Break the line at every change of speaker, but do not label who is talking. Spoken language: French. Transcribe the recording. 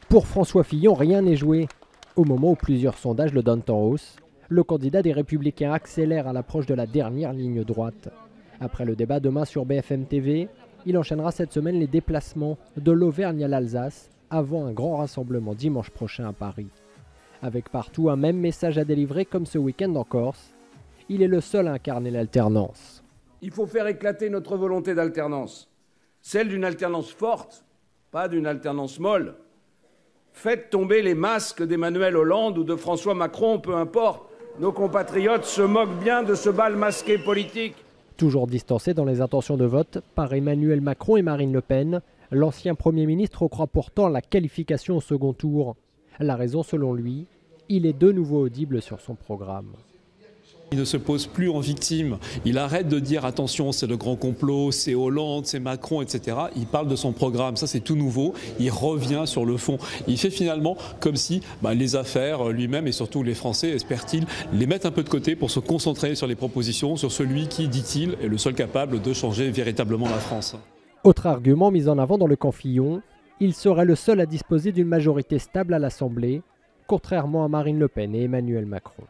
Pour François Fillon, rien n'est joué. Au moment où plusieurs sondages le donnent en hausse, le candidat des Républicains accélère à l'approche de la dernière ligne droite. Après le débat demain sur BFM TV, il enchaînera cette semaine les déplacements de l'Auvergne à l'Alsace avant un grand rassemblement dimanche prochain à Paris. Avec partout un même message à délivrer comme ce week-end en Corse, il est le seul à incarner l'alternance.
Il faut faire éclater notre volonté d'alternance, celle d'une alternance forte, pas d'une alternance molle. Faites tomber les masques d'Emmanuel Hollande ou de François Macron, peu importe. Nos compatriotes se moquent bien de ce bal masqué politique.
Toujours distancé dans les intentions de vote par Emmanuel Macron et Marine Le Pen, l'ancien Premier ministre croit pourtant à la qualification au second tour. La raison, selon lui, il est de nouveau audible sur son programme.
Il ne se pose plus en victime. Il arrête de dire attention, c'est le grand complot, c'est Hollande, c'est Macron, etc. Il parle de son programme, ça c'est tout nouveau. Il revient sur le fond. Il fait finalement comme si les affaires lui-même et surtout les Français, espèrent-ils, les mettent un peu de côté pour se concentrer sur les propositions, sur celui qui, dit-il, est le seul capable de changer véritablement la France.
Autre argument mis en avant dans le camp Fillon, il serait le seul à disposer d'une majorité stable à l'Assemblée, contrairement à Marine Le Pen et Emmanuel Macron.